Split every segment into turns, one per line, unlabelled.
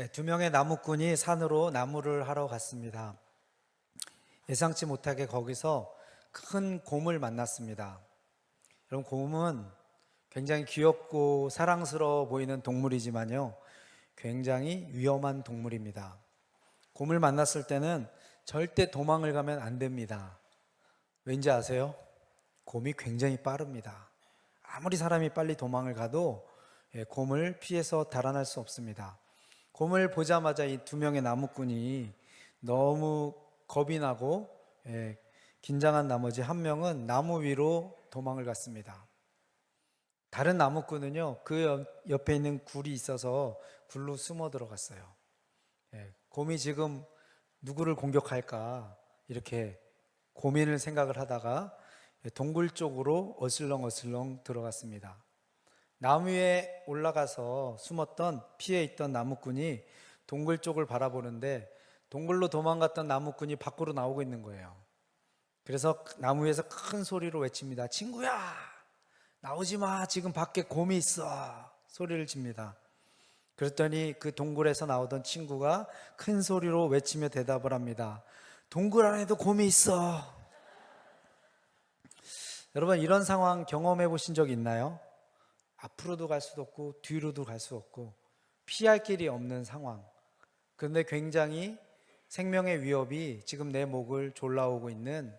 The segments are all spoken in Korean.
두 명의 나무꾼이 산으로 나무를 하러 갔습니다. 예상치 못하게 거기서 큰 곰을 만났습니다. 여러분, 곰은 굉장히 귀엽고 사랑스러워 보이는 동물이지만요, 굉장히 위험한 동물입니다. 곰을 만났을 때는 절대 도망을 가면 안 됩니다. 왠지 아세요? 곰이 굉장히 빠릅니다. 아무리 사람이 빨리 도망을 가도 곰을 피해서 달아날 수 없습니다. 곰을 보자마자 이 두 명의 나무꾼이 너무 겁이 나고 긴장한 나머지 한 명은 나무 위로 도망을 갔습니다. 다른 나무꾼은요, 그 옆에 있는 굴이 있어서 굴로 숨어 들어갔어요. 곰이 지금 누구를 공격할까 이렇게 고민을 생각을 하다가 동굴 쪽으로 어슬렁어슬렁 들어갔습니다. 나무 위에 올라가서 숨었던 피해 있던 나무꾼이 동굴 쪽을 바라보는데 동굴로 도망갔던 나무꾼이 밖으로 나오고 있는 거예요. 그래서 나무 위에서 큰 소리로 외칩니다. 친구야, 나오지 마. 지금 밖에 곰이 있어. 소리를 칩니다. 그랬더니 그 동굴에서 나오던 친구가 큰 소리로 외치며 대답을 합니다. 동굴 안에도 곰이 있어. 여러분, 이런 상황 경험해 보신 적 있나요? 앞으로도 갈 수도 없고 뒤로도 갈 수 없고 피할 길이 없는 상황. 그런데 굉장히 생명의 위협이 지금 내 목을 졸라오고 있는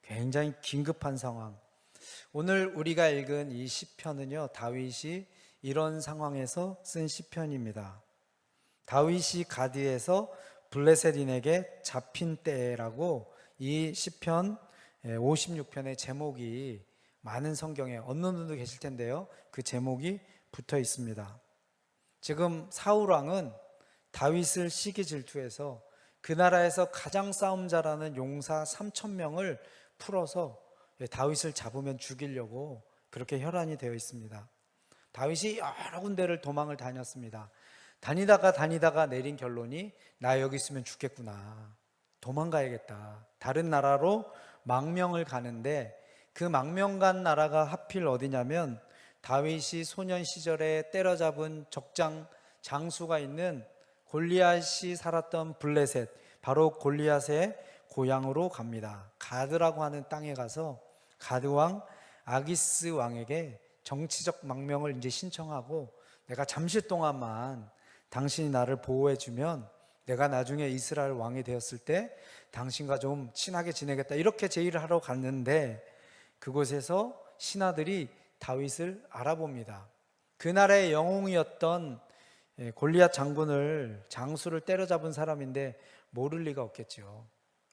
굉장히 긴급한 상황. 오늘 우리가 읽은 이 시편은요, 다윗이 이런 상황에서 쓴 시편입니다. 다윗이 가드에서 블레셋인에게 잡힌 때라고 이 시편 56편의 제목이 많은 성경에 어느 분도 계실 텐데요, 그 제목이 붙어 있습니다. 지금 사울 왕은 다윗을 시기 질투해서 그 나라에서 가장 싸움 잘하는 용사 3,000명을 풀어서 다윗을 잡으면 죽이려고 그렇게 혈안이 되어 있습니다. 다윗이 여러 군데를 도망을 다녔습니다. 다니다가 내린 결론이 나 여기 있으면 죽겠구나, 도망가야겠다. 다른 나라로 망명을 가는데 그 망명 간 나라가 하필 어디냐면 다윗이 소년 시절에 때려잡은 적장 장수가 있는 골리앗이 살았던 블레셋, 바로 골리앗의 고향으로 갑니다. 가드라고 하는 땅에 가서 가드 왕 아기스 왕에게 정치적 망명을 이제 신청하고, 내가 잠시 동안만 당신이 나를 보호해 주면 내가 나중에 이스라엘 왕이 되었을 때 당신과 좀 친하게 지내겠다, 이렇게 제의를 하러 갔는데 그곳에서 신하들이 다윗을 알아봅니다. 그 나라의 영웅이었던 골리앗 장수를 때려잡은 사람인데 모를 리가 없겠죠.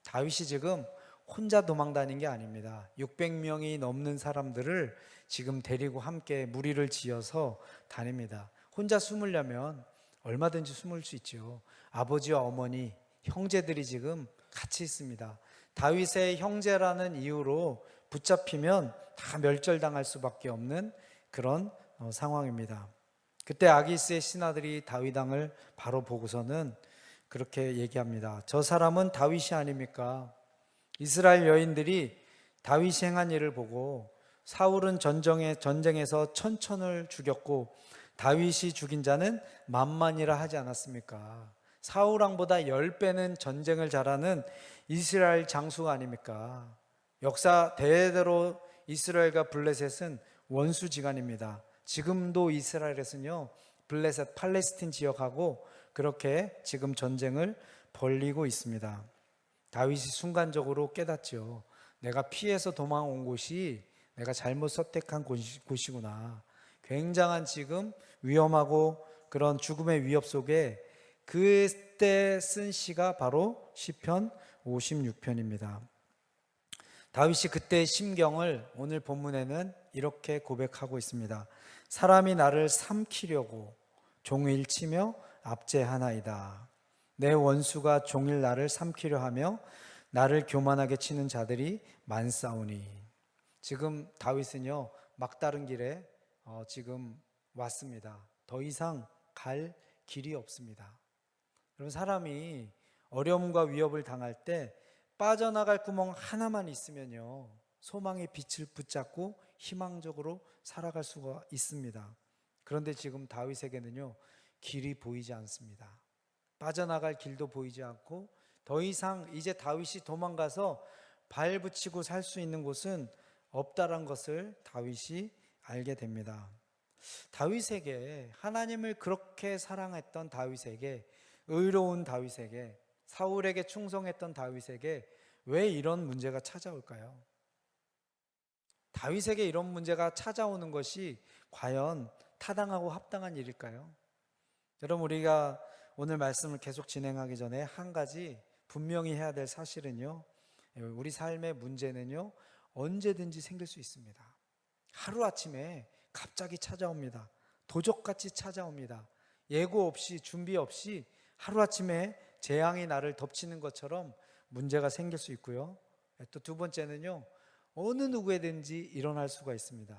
다윗이 지금 혼자 도망 다닌 게 아닙니다. 600명이 넘는 사람들을 지금 데리고 함께 무리를 지어서 다닙니다. 혼자 숨으려면 얼마든지 숨을 수 있죠. 아버지와 어머니, 형제들이 지금 같이 있습니다. 다윗의 형제라는 이유로 붙잡히면 다 멸절당할 수밖에 없는 그런 상황입니다. 그때 아기스의 신하들이 다윗 왕을 바로 보고서는 그렇게 얘기합니다. 저 사람은 다윗이 아닙니까? 이스라엘 여인들이 다윗이 행한 일을 보고 사울은 전쟁에서 천천을 죽였고 다윗이 죽인 자는 만만이라 하지 않았습니까? 사울 왕보다 10배는 전쟁을 잘하는 이스라엘 장수가 아닙니까? 역사 대대로 이스라엘과 블레셋은 원수지간입니다. 지금도 이스라엘에서는요, 블레셋 팔레스틴 지역하고 그렇게 지금 전쟁을 벌이고 있습니다. 다윗이 순간적으로 깨닫죠. 내가 피해서 도망온 곳이 내가 잘못 선택한 곳이구나. 굉장한 지금 위험하고 그런 죽음의 위협 속에 그때 쓴 시가 바로 시편 56편입니다. 다윗이 그때의 심경을 오늘 본문에는 이렇게 고백하고 있습니다. 사람이 나를 삼키려고 종일 치며 압제하나이다. 내 원수가 종일 나를 삼키려 하며 나를 교만하게 치는 자들이 많사오니. 지금 다윗은요, 막다른 길에 지금 왔습니다. 더 이상 갈 길이 없습니다. 여러분, 사람이 어려움과 위협을 당할 때 빠져나갈 구멍 하나만 있으면요, 소망의 빛을 붙잡고 희망적으로 살아갈 수가 있습니다. 그런데 지금 다윗에게는요, 길이 보이지 않습니다. 빠져나갈 길도 보이지 않고 더 이상 이제 다윗이 도망가서 발 붙이고 살 수 있는 곳은 없다란 것을 다윗이 알게 됩니다. 다윗에게, 하나님을 그렇게 사랑했던 다윗에게, 의로운 다윗에게, 사울에게 충성했던 다윗에게 왜 이런 문제가 찾아올까요? 다윗에게 이런 문제가 찾아오는 것이 과연 타당하고 합당한 일일까요? 여러분, 우리가 오늘 말씀을 계속 진행하기 전에 한 가지 분명히 해야 될 사실은요, 우리 삶의 문제는요, 언제든지 생길 수 있습니다. 하루아침에 갑자기 찾아옵니다. 도적같이 찾아옵니다. 예고 없이, 준비 없이 하루아침에 재앙이 나를 덮치는 것처럼 문제가 생길 수 있고요. 또 두 번째는요, 어느 누구에든지 일어날 수가 있습니다.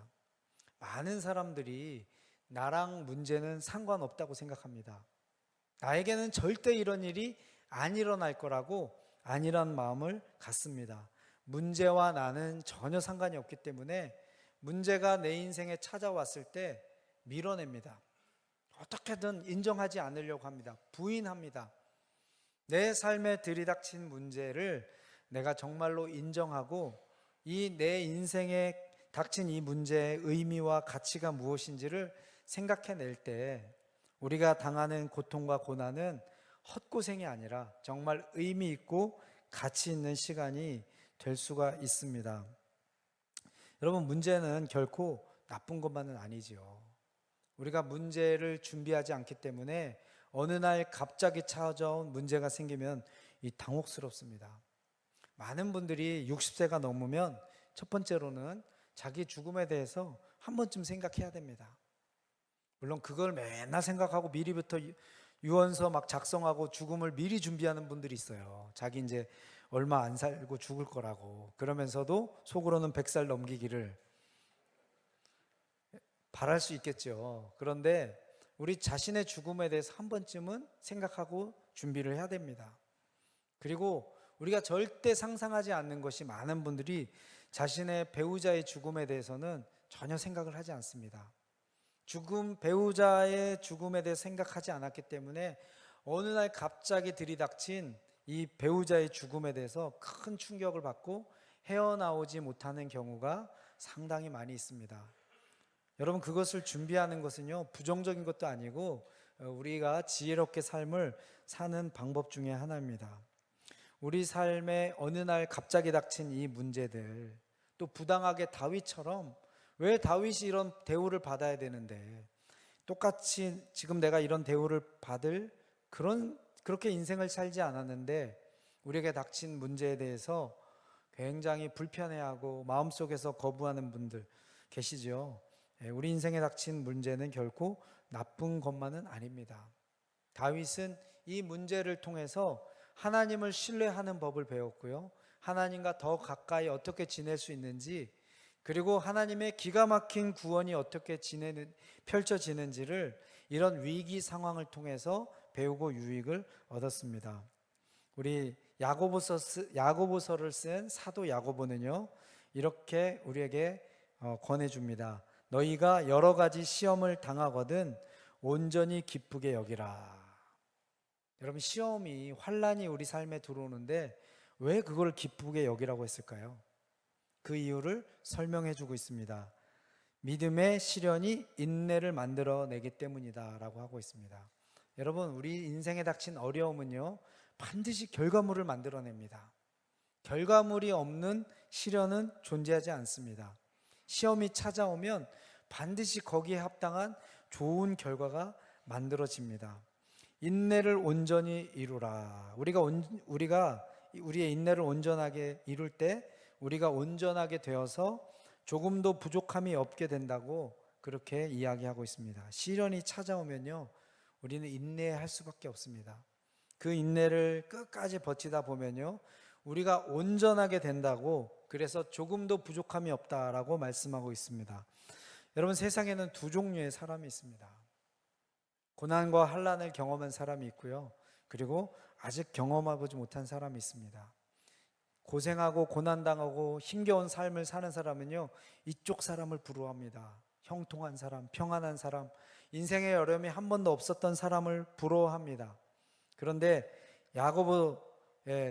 많은 사람들이 나랑 문제는 상관없다고 생각합니다. 나에게는 절대 이런 일이 안 일어날 거라고 안일한 마음을 갖습니다. 문제와 나는 전혀 상관이 없기 때문에 문제가 내 인생에 찾아왔을 때 밀어냅니다. 어떻게든 인정하지 않으려고 합니다. 부인합니다. 내 삶에 들이닥친 문제를 내가 정말로 인정하고 이 내 인생에 닥친 이 문제의 의미와 가치가 무엇인지를 생각해낼 때 우리가 당하는 고통과 고난은 헛고생이 아니라 정말 의미 있고 가치 있는 시간이 될 수가 있습니다. 여러분, 문제는 결코 나쁜 것만은 아니지요. 우리가 문제를 준비하지 않기 때문에 어느 날 갑자기 찾아온 문제가 생기면 당혹스럽습니다. 많은 분들이 60세가 넘으면 첫 번째로는 자기 죽음에 대해서 한 번쯤 생각해야 됩니다. 물론 그걸 맨날 생각하고 미리부터 유언서 막 작성하고 죽음을 미리 준비하는 분들이 있어요. 자기 이제 얼마 안 살고 죽을 거라고. 그러면서도 속으로는 100살 넘기기를 바랄 수 있겠죠. 그런데 우리 자신의 죽음에 대해서 한 번쯤은 생각하고 준비를 해야 됩니다. 그리고 우리가 절대 상상하지 않는 것이, 많은 분들이 자신의 배우자의 죽음에 대해서는 전혀 생각을 하지 않습니다. 배우자의 죽음에 대해 생각하지 않았기 때문에 어느 날 갑자기 들이닥친 이 배우자의 죽음에 대해서 큰 충격을 받고 헤어나오지 못하는 경우가 상당히 많이 있습니다. 여러분, 그것을 준비하는 것은요, 부정적인 것도 아니고 우리가 지혜롭게 삶을 사는 방법 중에 하나입니다. 우리 삶에 어느 날 갑자기 닥친 이 문제들, 또 부당하게 다윗처럼, 왜 다윗이 이런 대우를 받아야 되는데 똑같이 지금 내가 이런 대우를 받을 그렇게 인생을 살지 않았는데 우리에게 닥친 문제에 대해서 굉장히 불편해하고 마음속에서 거부하는 분들 계시죠. 우리 인생에 닥친 문제는 결코 나쁜 것만은 아닙니다. 다윗은 이 문제를 통해서 하나님을 신뢰하는 법을 배웠고요, 하나님과 더 가까이 어떻게 지낼 수 있는지, 그리고 하나님의 기가 막힌 구원이 어떻게 펼쳐지는지를 이런 위기 상황을 통해서 배우고 유익을 얻었습니다. 우리 야고보서를 쓴 사도 야고보는요, 이렇게 우리에게 권해줍니다. 너희가 여러 가지 시험을 당하거든 온전히 기쁘게 여기라. 여러분, 시험이, 환난이 우리 삶에 들어오는데 왜 그걸 기쁘게 여기라고 했을까요? 그 이유를 설명해 주고 있습니다. 믿음의 시련이 인내를 만들어내기 때문이다 라고 하고 있습니다. 여러분, 우리 인생에 닥친 어려움은요, 반드시 결과물을 만들어냅니다. 결과물이 없는 시련은 존재하지 않습니다. 시험이 찾아오면 반드시 거기에 합당한 좋은 결과가 만들어집니다. 인내를 온전히 이루라. 우리가 우리의 인내를 온전하게 이룰 때 우리가 온전하게 되어서 조금도 부족함이 없게 된다고 그렇게 이야기하고 있습니다. 시련이 찾아오면요, 우리는 인내할 수밖에 없습니다. 그 인내를 끝까지 버티다 보면요, 우리가 온전하게 된다고, 그래서 조금도 부족함이 없다라고 말씀하고 있습니다. 여러분, 세상에는 두 종류의 사람이 있습니다. 고난과 환난을 경험한 사람이 있고요, 그리고 아직 경험해보지 못한 사람이 있습니다. 고생하고 고난당하고 힘겨운 삶을 사는 사람은요, 이쪽 사람을 부러워합니다. 형통한 사람, 평안한 사람, 인생의 어려움이 한 번도 없었던 사람을 부러워합니다. 그런데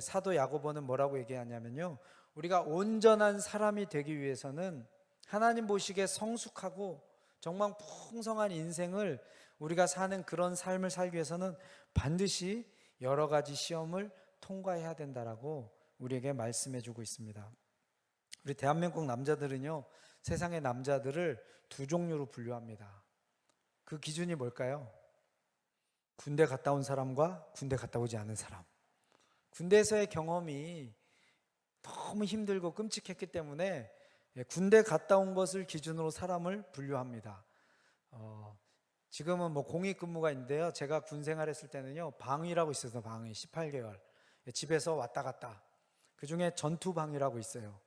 사도 야고보는 뭐라고 얘기하냐면요, 우리가 온전한 사람이 되기 위해서는 하나님 보시기에 성숙하고 정말 풍성한 인생을 우리가 사는 그런 삶을 살기 위해서는 반드시 여러 가지 시험을 통과해야 된다라고 우리에게 말씀해 주고 있습니다. 우리 대한민국 남자들은요, 세상의 남자들을 두 종류로 분류합니다. 그 기준이 뭘까요? 군대 갔다 온 사람과 군대 갔다 오지 않은 사람. 군대에서의 경험이 너무 힘들고 끔찍했기 때문에 군대 갔다 온 것을 기준으로 사람을 분류합니다. 지금은 뭐 공익근무가 있는데요, 제가 군 생활했을 때는요, 방위라고 있어서 방위 18개월 집에서 왔다 갔다. 그 중에 전투방위라고 있어요.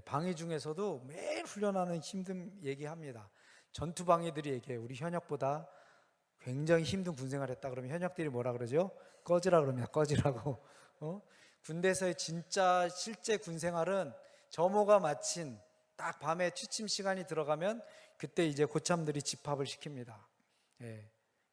방위 중에서도 매일 훈련하는 힘든 얘기합니다. 전투방위들이 얘기해요. 우리 현역보다 굉장히 힘든 군생활 했다 그러면 현역들이 뭐라 그러죠? 꺼지라 그럽니다. 꺼지라고. 군대에서의 진짜 실제 군생활은 점호가 마친 딱 밤에 취침 시간이 들어가면 그때 이제 고참들이 집합을 시킵니다.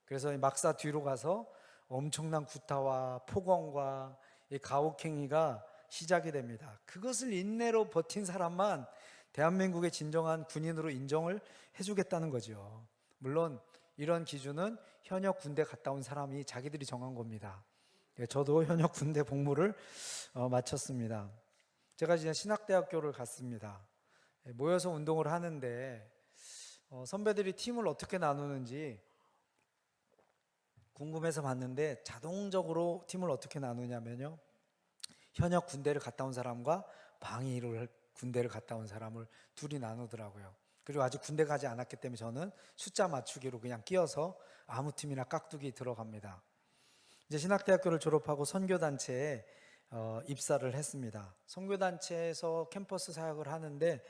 그래서 막사 뒤로 가서 엄청난 구타와 폭언과 가혹행위가 시작이 됩니다. 그것을 인내로 버틴 사람만 대한민국의 진정한 군인으로 인정을 해주겠다는 거죠. 물론 이런 기준은 현역 군대 갔다 온 사람이 자기들이 정한 겁니다. 저도 현역 군대 복무를 마쳤습니다. 제가 이제 신학대학교를 갔습니다. 모여서 운동을 하는데 선배들이 팀을 어떻게 나누는지 궁금해서 봤는데, 자동적으로 팀을 어떻게 나누냐면요, 현역 군대를 갔다 온 사람과 방위를 군대를 갔다 온 사람을 둘이 나누더라고요. 그리고 아직 군대 가지 않았기 때문에 저는 숫자 맞추기로 그냥 끼어서 아무 팀이나 깍두기 들어갑니다. 이제 신학대학교를 졸업하고 선교단체에 입사를 했습니다. 선교단체에서 캠퍼스 사역을 하는데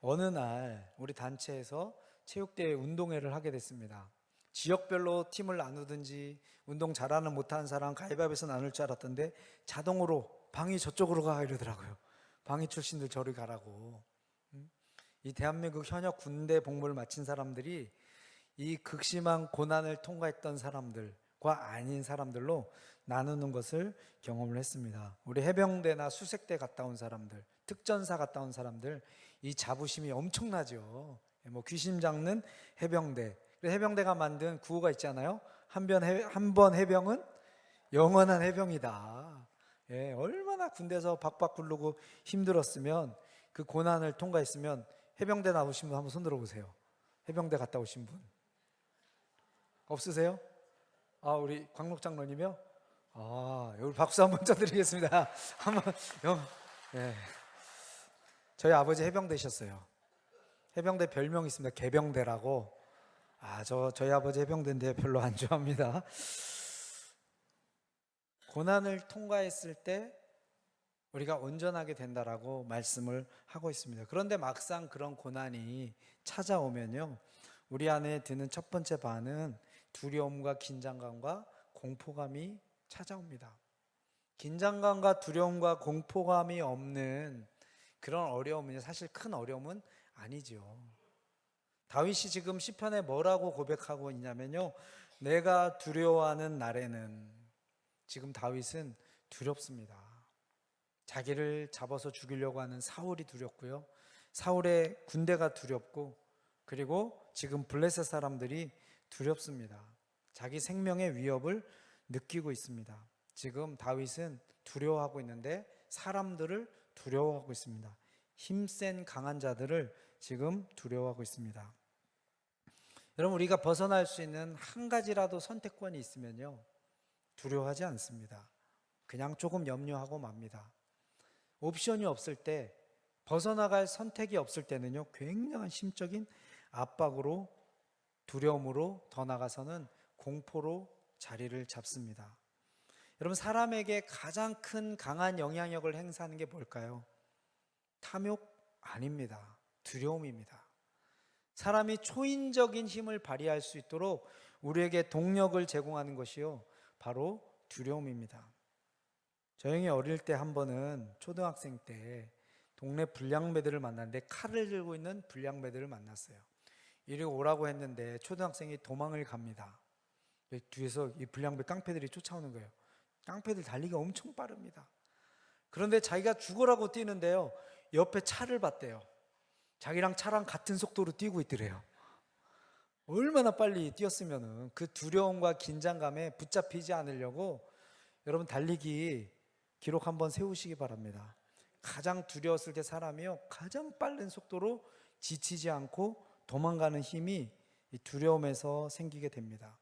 어느 날 우리 단체에서 체육대회 운동회를 하게 됐습니다. 지역별로 팀을 나누든지 운동 잘하는 못하는 사람 가위바위보에서 나눌 줄 알았던데 자동으로 방위 저쪽으로 가 이러더라고요. 방위 출신들 저리 가라고. 이 대한민국 현역 군대 복무를 마친 사람들이 이 극심한 고난을 통과했던 사람들과 아닌 사람들로 나누는 것을 경험을 했습니다. 우리 해병대나 수색대 갔다 온 사람들, 특전사 갔다 온 사람들, 이 자부심이 엄청나죠. 뭐 귀신 잡는 해병대, 해병대가 만든 구호가 있잖아요. 한 번 해병은 영원한 해병이다. 얼마나 군대에서 박박 굴르고 힘들었으면, 그 고난을 통과했으면. 해병대 나오신 분 한번 손 들어보세요. 해병대 갔다 오신 분 없으세요? 우리 광록 장로님이요? 여기 박수 한번 쳐드리겠습니다. 한번. 저희 아버지 해병대셨어요. 해병대 별명이 있습니다. 개병대라고. 저희 아버지 해병대인데 별로 안 좋아합니다. 고난을 통과했을 때 우리가 온전하게 된다라고 말씀을 하고 있습니다. 그런데 막상 그런 고난이 찾아오면요, 우리 안에 드는 첫 번째 반은 두려움과 긴장감과 공포감이 찾아옵니다. 긴장감과 두려움과 공포감이 없는 그런 어려움은 사실 큰 어려움은 아니죠. 다윗이 지금 시편에 뭐라고 고백하고 있냐면요, 내가 두려워하는 날에는, 지금 다윗은 두렵습니다. 자기를 잡아서 죽이려고 하는 사울이 두렵고요, 사울의 군대가 두렵고, 그리고 지금 블레셋 사람들이 두렵습니다. 자기 생명의 위협을 느끼고 있습니다. 지금 다윗은 두려워하고 있는데 사람들을 두려워하고 있습니다. 힘센 강한 자들을 지금 두려워하고 있습니다. 여러분, 우리가 벗어날 수 있는 한 가지라도 선택권이 있으면요, 두려워하지 않습니다. 그냥 조금 염려하고 맙니다. 옵션이 없을 때, 벗어나갈 선택이 없을 때는요, 굉장한 심적인 압박으로, 두려움으로, 더 나아가서는 공포로 자리를 잡습니다. 여러분, 사람에게 가장 큰 강한 영향력을 행사하는 게 뭘까요? 탐욕 아닙니다. 두려움입니다. 사람이 초인적인 힘을 발휘할 수 있도록 우리에게 동력을 제공하는 것이요, 바로 두려움입니다. 저 형이 어릴 때 한 번은, 초등학생 때 동네 불량배들을 만났는데 칼을 들고 있는 불량배들을 만났어요. 이리 오라고 했는데 초등학생이 도망을 갑니다. 뒤에서 이 불량배 깡패들이 쫓아오는 거예요. 깡패들 달리기가 엄청 빠릅니다. 그런데 자기가 죽으라고 뛰는데요, 옆에 차를 봤대요. 자기랑 차랑 같은 속도로 뛰고 있더래요. 얼마나 빨리 뛰었으면은. 그 두려움과 긴장감에 붙잡히지 않으려고 여러분 달리기 기록 한번 세우시기 바랍니다. 가장 두려웠을 때 사람이요, 가장 빠른 속도로 지치지 않고 도망가는 힘이 이 두려움에서 생기게 됩니다.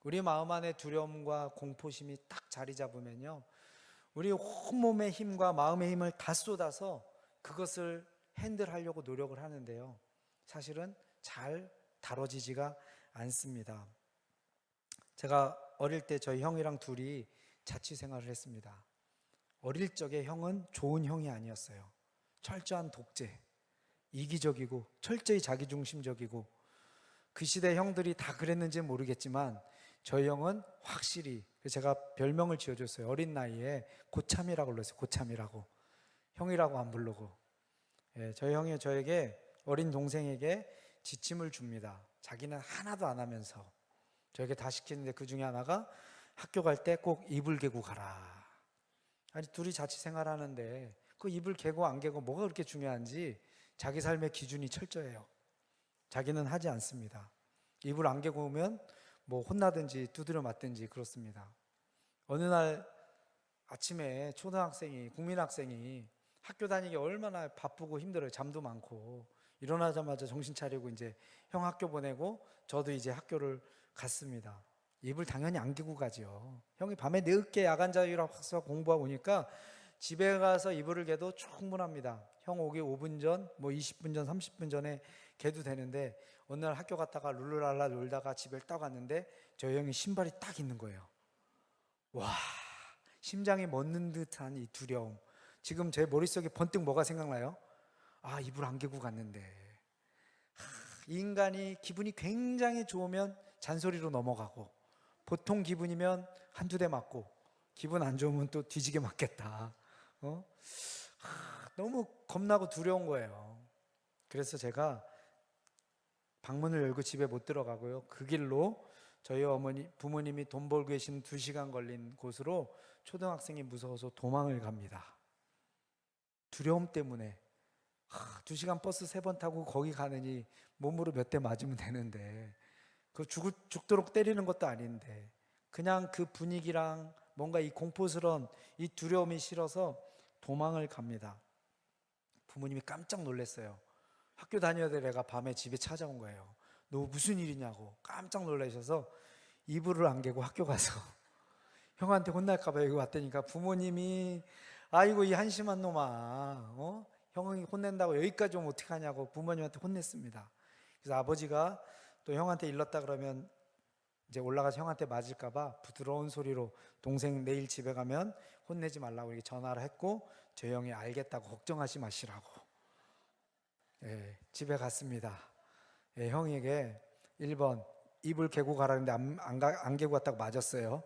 우리 마음 안에 두려움과 공포심이 딱 자리 잡으면요, 우리 온몸의 힘과 마음의 힘을 다 쏟아서 그것을 핸들하려고 노력을 하는데요, 사실은 잘 다뤄지지가 않습니다. 제가 어릴 때 저희 형이랑 둘이 자취 생활을 했습니다. 어릴 적에 형은 좋은 형이 아니었어요. 철저한 독재, 이기적이고 철저히 자기중심적이고, 그 시대 형들이 다 그랬는지는 모르겠지만 저희 형은 확실히, 제가 별명을 지어줬어요. 어린 나이에 고참이라고 불렀어요. 고참이라고. 형이라고 안 부르고. 저희 형이 저에게, 어린 동생에게 지침을 줍니다. 자기는 하나도 안 하면서 저에게 다 시키는데, 그 중에 하나가 학교 갈 때 꼭 이불 개고 가라. 아니, 둘이 자취 생활하는데 그 이불 개고 안 개고 뭐가 그렇게 중요한지 자기 삶의 기준이 철저해요. 자기는 하지 않습니다. 이불 안 개고 오면 뭐 혼나든지 두드려 맞든지 그렇습니다. 어느 날 아침에 초등학생이, 국민학생이 학교 다니기 얼마나 바쁘고 힘들어요. 잠도 많고. 일어나자마자 정신 차리고 이제 형 학교 보내고 저도 이제 학교를 갔습니다. 이불 당연히 안 끼고 가죠. 형이 밤에 늦게 야간 자율학습 공부하고 오니까 집에 가서 이불을 개도 충분합니다. 형 오기 5분 전, 뭐 20분 전, 30분 전에 개도 되는데, 어느 날 학교 갔다가 룰루랄라 놀다가 집에 딱 왔는데 저희 형이 신발이 딱 있는 거예요. 와, 심장이 멎는 듯한 이 두려움. 지금 제 머릿속에 번뜩 뭐가 생각나요? 아, 이불 안 개고 갔는데. 인간이 기분이 굉장히 좋으면 잔소리로 넘어가고, 보통 기분이면 한두 대 맞고, 기분 안 좋으면 또 뒤지게 맞겠다. 너무 겁나고 두려운 거예요. 그래서 제가 방문을 열고 집에 못 들어가고요, 그 길로 저희 부모님이 돈 벌고 계신 2시간 걸린 곳으로 초등학생이 무서워서 도망을 갑니다. 두려움 때문에. 2시간 버스 3번 타고 거기 가느니 몸으로 몇 대 맞으면 되는데, 그 죽도록 때리는 것도 아닌데, 그냥 그 분위기랑 뭔가 이 공포스러운 이 두려움이 싫어서 도망을 갑니다. 부모님이 깜짝 놀랐어요. 학교 다녀야 될 애가 밤에 집에 찾아온 거예요. 너 무슨 일이냐고 깜짝 놀라셔서 이불을 안 개고 학교 가서 형한테 혼날까 봐 여기 왔다니까, 부모님이 아이고 이 한심한 놈아, 형이 혼낸다고 여기까지 오면 어떡하냐고 부모님한테 혼냈습니다. 그래서 아버지가 또 형한테 일렀다 그러면 이제 올라가서 형한테 맞을까 봐 부드러운 소리로 동생 내일 집에 가면 혼내지 말라고 이렇게 전화를 했고, 저 형이 알겠다고 걱정하지 마시라고 집에 갔습니다. 형에게 1번 이불 개고 가라는데 안 개고 갔다고 맞았어요.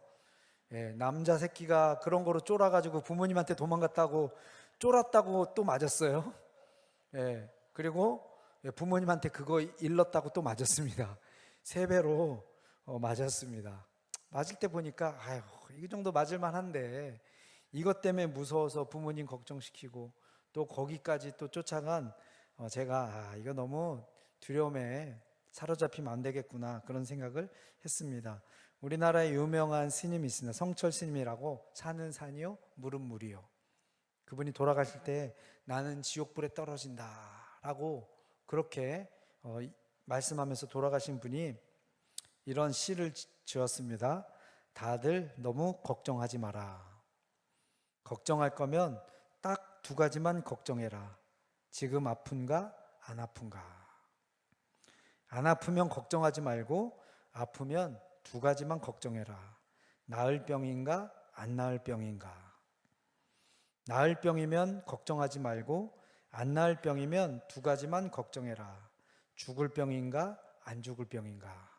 남자 새끼가 그런 거로 쫄아가지고 부모님한테 도망갔다고 쫄았다고 또 맞았어요. 그리고 부모님한테 그거 일렀다고 또 맞았습니다. 3배로 맞았습니다. 맞을 때 보니까 아유, 이 정도 맞을 만한데, 이것 때문에 무서워서 부모님 걱정시키고 또 거기까지 또 쫓아간 제가 이거 너무 두려움에 사로잡히면 안 되겠구나, 그런 생각을 했습니다. 우리나라에 유명한 스님이 있습니다. 성철 스님이라고. 사는 산이요 물은 물이요. 그분이 돌아가실 때 나는 지옥불에 떨어진다 라고 그렇게 말씀하면서 돌아가신 분이 이런 시를 지었습니다. 다들 너무 걱정하지 마라. 걱정할 거면 딱 2가지만 걱정해라. 지금 아픈가 안 아픈가. 안 아프면 걱정하지 말고, 아프면 2가지만 걱정해라. 나을 병인가 안 나을 병인가. 나을 병이면 걱정하지 말고, 안 나을 병이면 2가지만 걱정해라. 죽을 병인가 안 죽을 병인가.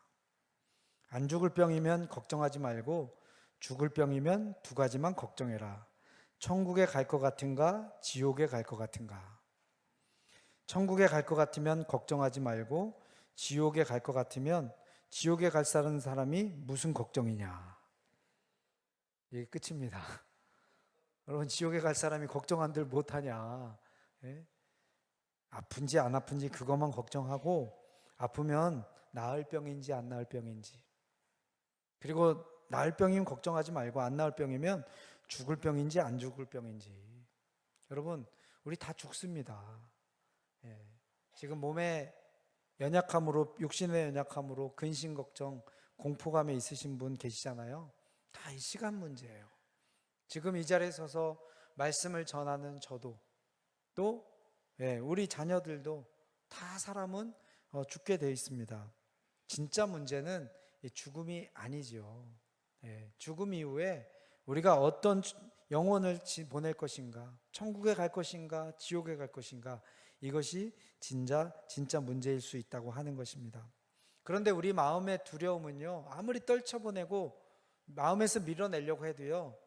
안 죽을 병이면 걱정하지 말고, 죽을 병이면 2가지만 걱정해라. 천국에 갈 것 같은가 지옥에 갈 것 같은가. 천국에 갈 것 같으면 걱정하지 말고, 지옥에 갈 것 같으면 지옥에 갈 사람이 무슨 걱정이냐. 이게 끝입니다. 여러분, 지옥에 갈 사람이 걱정한들 못하냐? 예? 아픈지 안 아픈지 그것만 걱정하고, 아프면 나을 병인지 안 나을 병인지, 그리고 나을 병이면 걱정하지 말고 안 나을 병이면 죽을 병인지 안 죽을 병인지. 여러분, 우리 다 죽습니다. 예. 지금 몸의 연약함으로, 육신의 연약함으로 근심 걱정, 공포감에 있으신 분 계시잖아요. 다 이 시간 문제예요. 지금 이 자리에 서서 말씀을 전하는 저도, 또 우리 자녀들도 다 사람은 죽게 되어 있습니다. 진짜 문제는 죽음이 아니죠. 죽음 이후에 우리가 어떤 영혼을 보낼 것인가, 천국에 갈 것인가, 지옥에 갈 것인가, 이것이 진짜 문제일 수 있다고 하는 것입니다. 그런데 우리 마음의 두려움은요, 아무리 떨쳐보내고 마음에서 밀어내려고 해도요,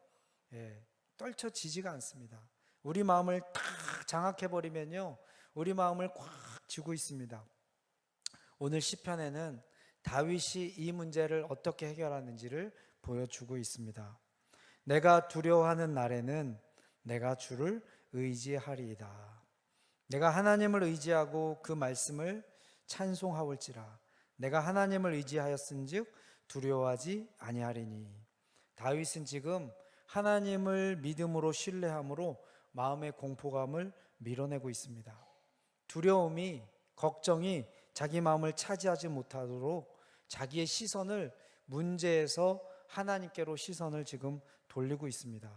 떨쳐지지가 않습니다. 우리 마음을 탁 장악해버리면요, 우리 마음을 꽉 쥐고 있습니다. 오늘 시편에는 다윗이 이 문제를 어떻게 해결하는지를 보여주고 있습니다. 내가 두려워하는 날에는 내가 주를 의지하리이다. 내가 하나님을 의지하고 그 말씀을 찬송하올지라. 내가 하나님을 의지하였은즉 두려워하지 아니하리니. 다윗은 지금 하나님을 믿음으로 신뢰함으로 마음의 공포감을 밀어내고 있습니다. 두려움이, 걱정이 자기 마음을 차지하지 못하도록 자기의 시선을 문제에서 하나님께로 시선을 지금 돌리고 있습니다.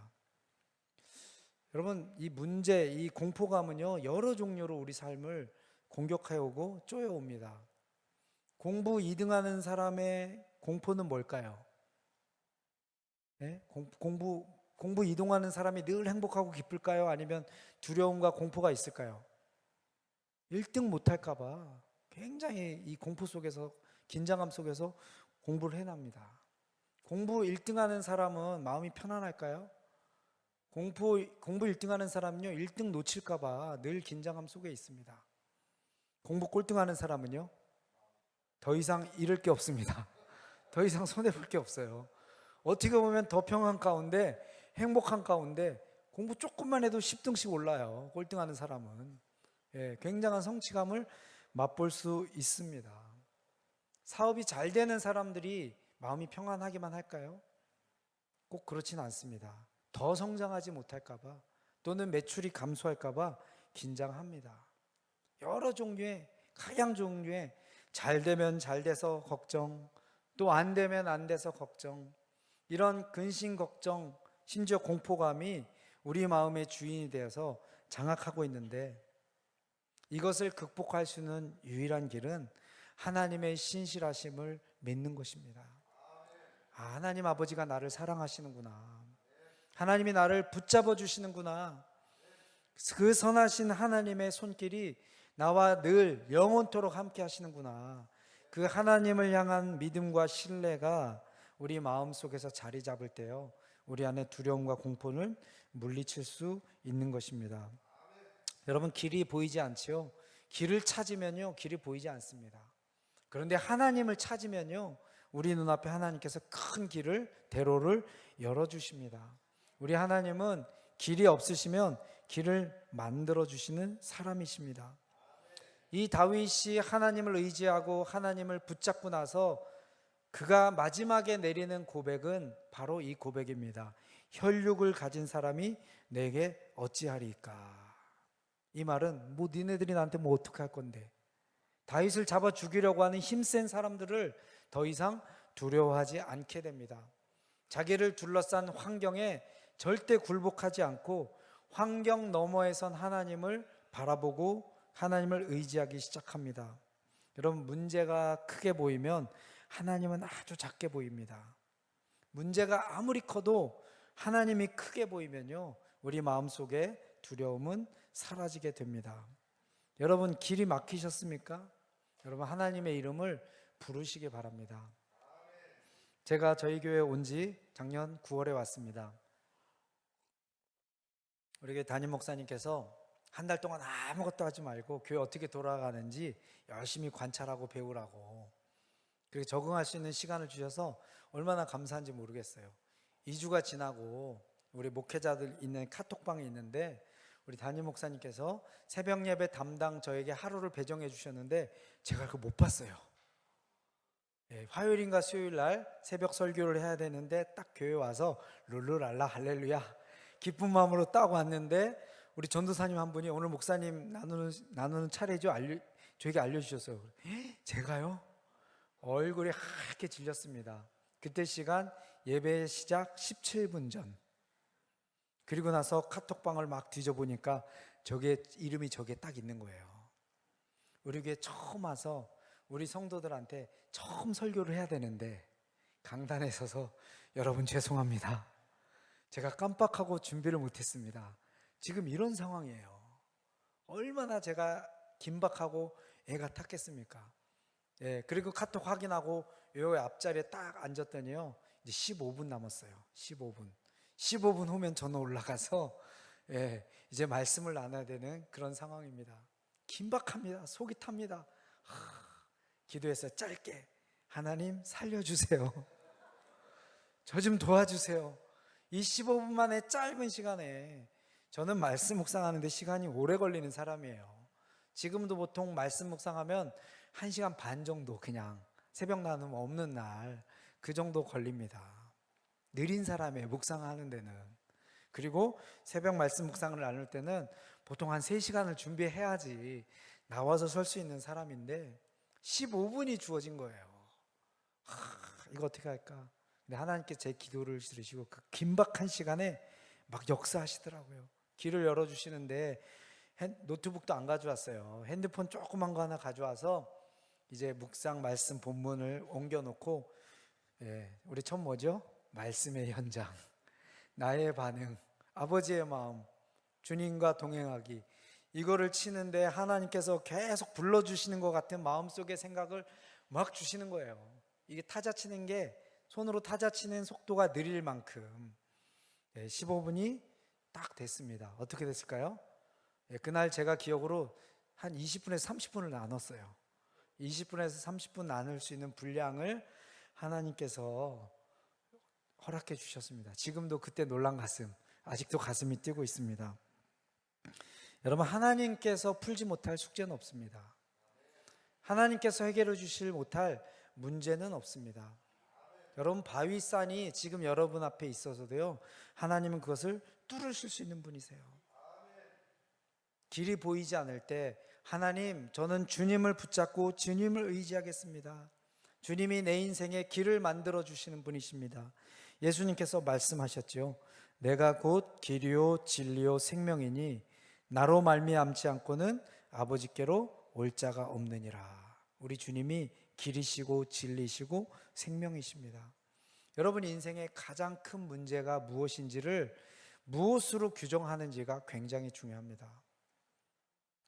여러분, 이 문제, 이 공포감은요, 여러 종류로 우리 삶을 공격해 오고 쪼여 옵니다. 공부 2등하는 사람의 공포는 뭘까요? 공부 2등하는 사람이 늘 행복하고 기쁠까요? 아니면 두려움과 공포가 있을까요? 1등 못할까봐 굉장히 이 공포 속에서, 긴장감 속에서 공부를 해납니다. 공부 1등하는 사람은 마음이 편안할까요? 공부 1등하는 사람은요, 1등 놓칠까봐 늘 긴장감 속에 있습니다. 공부 꼴등하는 사람은요, 더 이상 잃을 게 없습니다. 더 이상 손해볼 게 없어요. 어떻게 보면 더 평안 가운데, 행복한 가운데 공부 조금만 해도 10등씩 올라요. 꼴등하는 사람은. 굉장한 성취감을 맛볼 수 있습니다. 사업이 잘 되는 사람들이 마음이 평안하기만 할까요? 꼭 그렇지는 않습니다. 더 성장하지 못할까봐, 또는 매출이 감소할까봐 긴장합니다. 여러 종류의, 가양 종류의 잘 되면 잘 돼서 걱정, 또 안 되면 안 돼서 걱정, 이런 근심 걱정, 심지어 공포감이 우리 마음의 주인이 되어서 장악하고 있는데, 이것을 극복할 수 있는 유일한 길은 하나님의 신실하심을 믿는 것입니다. 하나님 아버지가 나를 사랑하시는구나, 하나님이 나를 붙잡아 주시는구나, 그 선하신 하나님의 손길이 나와 늘 영원토록 함께 하시는구나, 그 하나님을 향한 믿음과 신뢰가 우리 마음속에서 자리 잡을 때요, 우리 안에 두려움과 공포를 물리칠 수 있는 것입니다. 여러분, 길이 보이지 않지요? 길을 찾으면요, 길이 보이지 않습니다. 그런데 하나님을 찾으면요, 우리 눈앞에 하나님께서 큰 길을, 대로를 열어주십니다. 우리 하나님은 길이 없으시면 길을 만들어주시는 사람이십니다. 이 다윗이 하나님을 의지하고 하나님을 붙잡고 나서 그가 마지막에 내리는 고백은 바로 이 고백입니다. 혈육을 가진 사람이 내게 어찌하리까? 이 말은 니네들이 나한테 어떻게 할 건데, 다윗을 잡아 죽이려고 하는 힘센 사람들을 더 이상 두려워하지 않게 됩니다. 자기를 둘러싼 환경에 절대 굴복하지 않고 환경 너머에선 하나님을 바라보고 하나님을 의지하기 시작합니다. 여러분, 문제가 크게 보이면 하나님은 아주 작게 보입니다. 문제가 아무리 커도 하나님이 크게 보이면요, 우리 마음속에 두려움은 사라지게 됩니다. 여러분, 길이 막히셨습니까? 여러분, 하나님의 이름을 부르시기 바랍니다. 제가 저희 교회에 온 지 작년 9월에 왔습니다. 우리 교회 담임 목사님께서 한 달 동안 아무것도 하지 말고 교회 어떻게 돌아가는지 열심히 관찰하고 배우라고, 그렇게 적응할 수 있는 시간을 주셔서 얼마나 감사한지 모르겠어요. 2주가 지나고 우리 목회자들 있는 카톡방에 있는데 우리 담임 목사님께서 새벽 예배 담당 저에게 하루를 배정해 주셨는데 제가 그거 못 봤어요. 화요일인가 수요일 날 새벽 설교를 해야 되는데 딱 교회 와서 룰루랄라 할렐루야 기쁜 마음으로 딱 왔는데 우리 전도사님 한 분이 오늘 목사님 나누는 차례죠? 저에게 알려주셨어요. 제가요? 얼굴이 하얗게 질렸습니다. 그때 시간 예배 시작 17분 전. 그리고 나서 카톡방을 막 뒤져보니까 이름이 저게 딱 있는 거예요. 우리 교회 처음 와서 우리 성도들한테 처음 설교를 해야 되는데 강단에 서서 여러분 죄송합니다. 제가 깜빡하고 준비를 못했습니다. 지금 이런 상황이에요. 얼마나 제가 긴박하고 애가 탔겠습니까? 그리고 카톡 확인하고 요 앞자리에 딱 앉았더니요, 이제 15분 남았어요. 15분 후면 전화 올라가서 이제 말씀을 나눠야 되는 그런 상황입니다. 긴박합니다. 속이 탑니다. 기도해서 짧게 하나님 살려주세요. 저 좀 도와주세요. 이 15분 만에 짧은 시간에 저는 말씀 묵상하는데 시간이 오래 걸리는 사람이에요. 지금도 보통 말씀 묵상하면 1시간 반 정도 그냥 새벽 나눔 없는 날 그 정도 걸립니다. 느린 사람의 묵상하는 데는. 그리고 새벽 말씀 묵상을 나눌 때는 보통 한 3시간을 준비해야지 나와서 설 수 있는 사람인데 15분이 주어진 거예요. 이거 어떻게 할까? 근데 하나님께 제 기도를 들으시고 그 긴박한 시간에 막 역사하시더라고요. 길을 열어주시는데 노트북도 안 가져왔어요. 핸드폰 조그만 거 하나 가져와서 이제 묵상 말씀 본문을 옮겨놓고 우리 첫 뭐죠? 말씀의 현장, 나의 반응, 아버지의 마음, 주님과 동행하기, 이거를 치는데 하나님께서 계속 불러주시는 것 같은 마음속의 생각을 막 주시는 거예요. 이게 타자 치는 게 손으로 타자 치는 속도가 느릴 만큼 15분이 딱 됐습니다. 어떻게 됐을까요? 그날 제가 기억으로 한 20분에서 30분을 나눴어요. 20분에서 30분 나눌 수 있는 분량을 하나님께서 허락해 주셨습니다. 지금도 그때 놀란 가슴, 아직도 가슴이 뛰고 있습니다. 여러분, 하나님께서 풀지 못할 숙제는 없습니다. 하나님께서 해결해 주실 못할 문제는 없습니다. 여러분, 바위산이 지금 여러분 앞에 있어서도요, 하나님은 그것을 뚫으실 수 있는 분이세요. 길이 보이지 않을 때 하나님, 저는 주님을 붙잡고 주님을 의지하겠습니다. 주님이 내 인생의 길을 만들어 주시는 분이십니다. 예수님께서 말씀하셨죠. 내가 곧 길이요 진리요 생명이니 나로 말미암지 않고는 아버지께로 올 자가 없느니라. 우리 주님이 길이시고 진리시고 생명이십니다. 여러분 인생의 가장 큰 문제가 무엇인지를 무엇으로 규정하는지가 굉장히 중요합니다.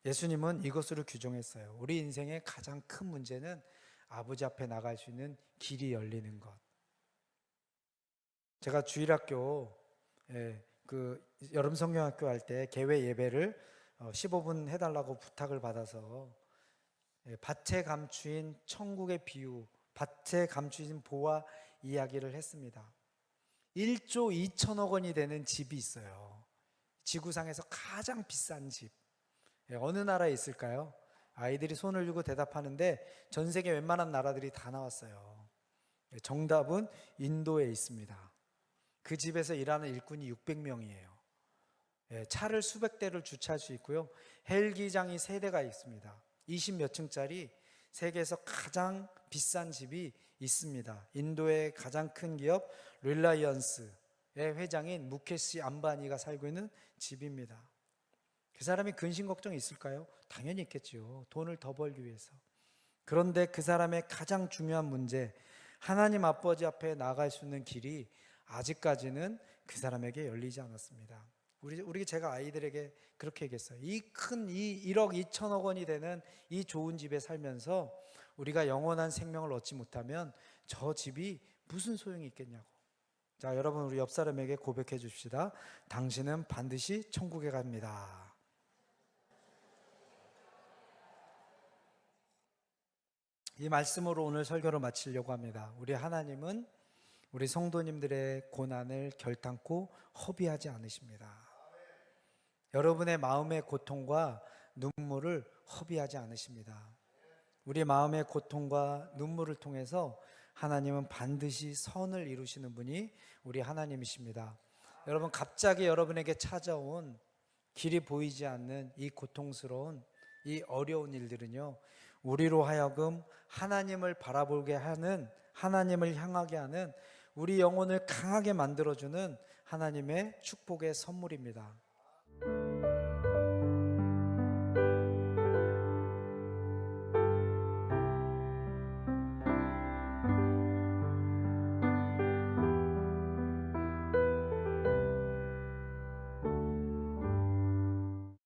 예수님은 이것으로 규정했어요. 우리 인생의 가장 큰 문제는 아버지 앞에 나갈 수 있는 길이 열리는 것. 제가 주일학교 여름 성경학교 할 때 개회 예배를 15분 해달라고 부탁을 받아서 밭에 감추인 천국의 비유, 밭에 감추인 보화 이야기를 했습니다. 1조 2천억 원이 되는 집이 있어요. 지구상에서 가장 비싼 집. 어느 나라에 있을까요? 아이들이 손을 들고 대답하는데 전 세계 웬만한 나라들이 다 나왔어요. 정답은 인도에 있습니다. 그 집에서 일하는 일꾼이 600명이에요. 차를 수백 대를 주차할 수 있고요. 헬기장이 3대가 있습니다. 20몇 층짜리 세계에서 가장 비싼 집이 있습니다. 인도의 가장 큰 기업 릴라이언스의 회장인 무케시 암바니가 살고 있는 집입니다. 그 사람이 근심 걱정이 있을까요? 당연히 있겠죠. 돈을 더 벌기 위해서. 그런데 그 사람의 가장 중요한 문제, 하나님 아버지 앞에 나갈 수 있는 길이 아직까지는 그 사람에게 열리지 않았습니다. 제가 아이들에게 그렇게 얘기했어요. 이 1억 2천억 원이 되는 이 좋은 집에 살면서 우리가 영원한 생명을 얻지 못하면 저 집이 무슨 소용이 있겠냐고. 자, 여러분, 우리 옆 사람에게 고백해 줍시다. 당신은 반드시 천국에 갑니다. 이 말씀으로 오늘 설교를 마치려고 합니다. 우리 하나님은 우리 성도님들의 고난을 결단코 허비하지 않으십니다. 여러분의 마음의 고통과 눈물을 허비하지 않으십니다. 우리 마음의 고통과 눈물을 통해서 하나님은 반드시 선을 이루시는 분이 우리 하나님이십니다. 여러분, 갑자기 여러분에게 찾아온 길이 보이지 않는 이 고통스러운 이 어려운 일들은요, 우리로 하여금 하나님을 바라보게 하는, 하나님을 향하게 하는, 우리 영혼을 강하게 만들어주는 하나님의 축복의 선물입니다.